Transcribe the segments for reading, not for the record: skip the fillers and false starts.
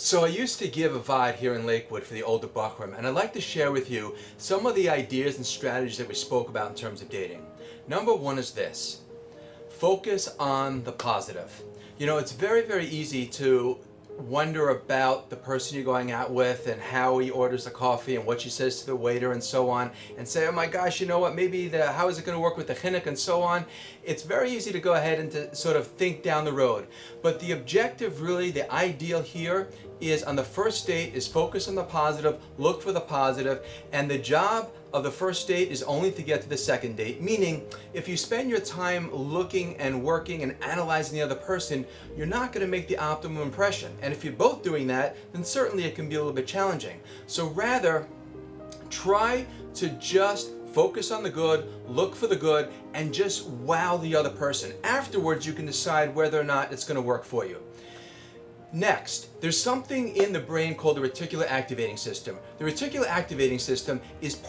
So I used to give a VOD here in Lakewood for the older Buckram, and I'd like to share with you some of the ideas and strategies that we spoke about in terms of dating. Number one is this: focus on the positive. You know, it's very, very easy to wonder about the person you're going out with and how he orders the coffee and what she says to the waiter and so on, and say, oh my gosh, you know what, maybe how is it going to work with the chinuch and so on. It's very easy to go ahead and to sort of think down the road. But the objective, really, the ideal here is on the first date is focus on the positive, look for the positive, and the job of the first date is only to get to the second date. Meaning, if you spend your time looking and working and analyzing the other person, you're not going to make the optimum impression. And if you're both doing that, then certainly it can be a little bit challenging. So rather, try to just focus on the good, look for the good, and just wow the other person. Afterwards, you can decide whether or not it's going to work for you. Next, there's something in the brain called the reticular activating system. The reticular activating system is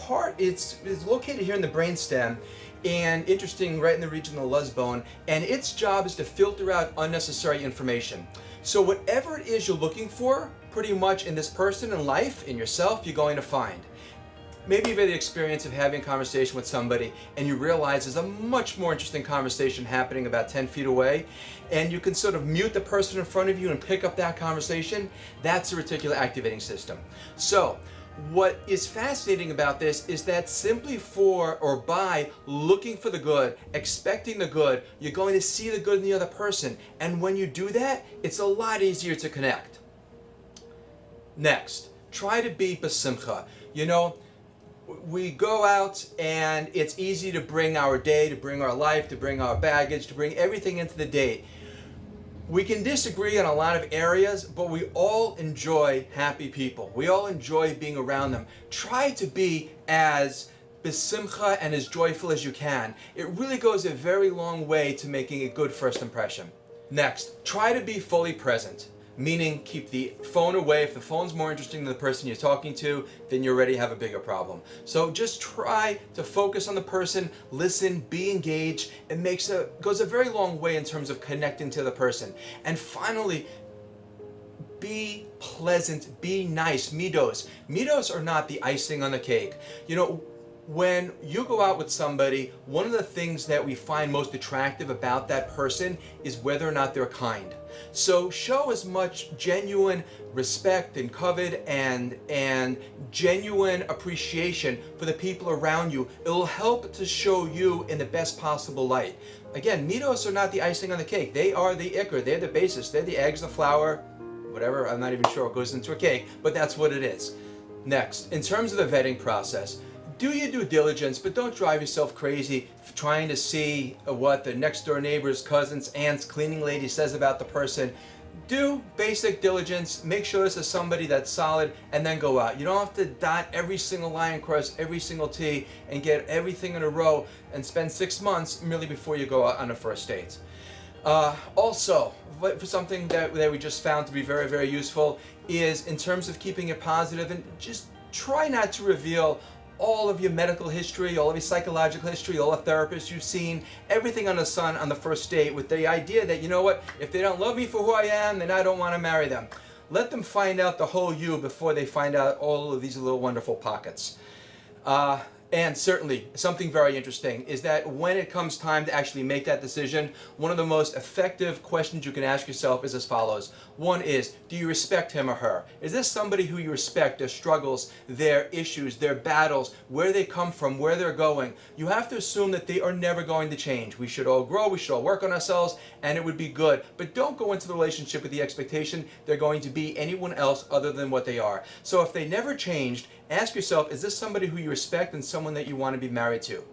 located here in the brainstem, and interesting, right in the region of the Luz bone, and its job is to filter out unnecessary information. So whatever it is you're looking for, pretty much in this person, in life, in yourself, you're going to find. Maybe you've had the experience of having a conversation with somebody and you realize there's a much more interesting conversation happening about 10 feet away, and you can sort of mute the person in front of you and pick up that conversation. That's the reticular activating system. So what is fascinating about this is that simply by looking for the good, expecting the good, you're going to see the good in the other person. And when you do that, it's a lot easier to connect. Next, try to be besimcha. You know, we go out and it's easy to bring our day, to bring our life, to bring our baggage, to bring everything into the date. We can disagree in a lot of areas, but we all enjoy happy people. We all enjoy being around them. Try to be as besimcha and as joyful as you can. It really goes a very long way to making a good first impression. Next, try to be fully present. Meaning, keep the phone away. If the phone's more interesting than the person you're talking to, then you already have a bigger problem. So just try to focus on the person, listen, be engaged. It goes a very long way in terms of connecting to the person. And finally, be pleasant, be nice. Midos. Midos are not the icing on the cake. You know, when you go out with somebody, one of the things that we find most attractive about that person is whether or not they're kind. So show as much genuine respect and covet and genuine appreciation for the people around you. It will help to show you in the best possible light. Again, midos are not the icing on the cake. They are the ikar. They're the basis. They're the eggs, the flour, whatever. I'm not even sure what goes into a cake, but that's what it is. Next, in terms of the vetting process, do your due diligence, but don't drive yourself crazy trying to see what the next door neighbor's cousin's aunt's cleaning lady says about the person. Do basic diligence, make sure this is somebody that's solid, and then go out. You don't have to dot every single I and cross every single T and get everything in a row and spend 6 months merely before you go out on a first date. Also, for something that we just found to be very, very useful is in terms of keeping it positive, and just try not to reveal all of your medical history, all of your psychological history, all the therapists you've seen, everything on the first date, with the idea that, you know what, if they don't love me for who I am, then I don't want to marry them. Let them find out the whole you before they find out all of these little wonderful pockets. And certainly, something very interesting is that when it comes time to actually make that decision, one of the most effective questions you can ask yourself is as follows. One is, do you respect him or her? Is this somebody who you respect, their struggles, their issues, their battles, where they come from, where they're going? You have to assume that they are never going to change. We should all grow, we should all work on ourselves, and it would be good. But don't go into the relationship with the expectation they're going to be anyone else other than what they are. So if they never changed, ask yourself, is this somebody who you respect and someone that you want to be married to?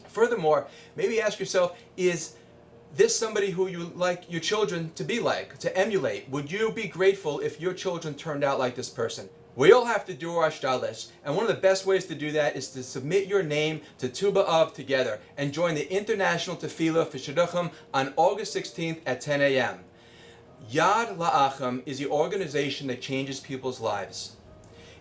Furthermore, maybe ask yourself, is this somebody who you like your children to be like, to emulate? Would you be grateful if your children turned out like this person? We all have to do our shtalis, and one of the best ways to do that is to submit your name to Tu B'Av together and join the International Tefillah for Shidduchim on August 16th at 10 a.m. Yad La'achim is the organization that changes people's lives.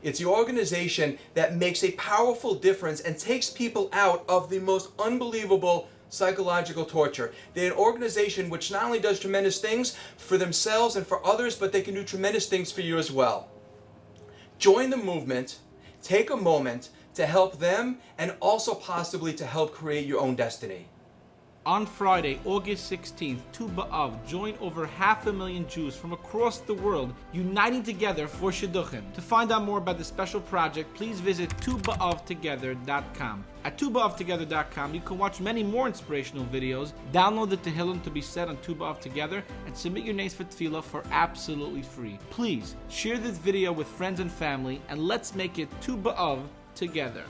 It's the organization that makes a powerful difference and takes people out of the most unbelievable psychological torture. They're an organization which not only does tremendous things for themselves and for others, but they can do tremendous things for you as well. Join the movement, take a moment to help them, and also possibly to help create your own destiny. On Friday, August 16th, Tu B'Av, join over 500,000 Jews from across the world uniting together for Shidduchim. To find out more about this special project, please visit TuBa'avTogether.com. At TuBa'avTogether.com, you can watch many more inspirational videos, download the Tehillim to be said on Tu B'Av Together, and submit your names for Tefillah for absolutely free. Please share this video with friends and family, and let's make it Tu B'Av Together.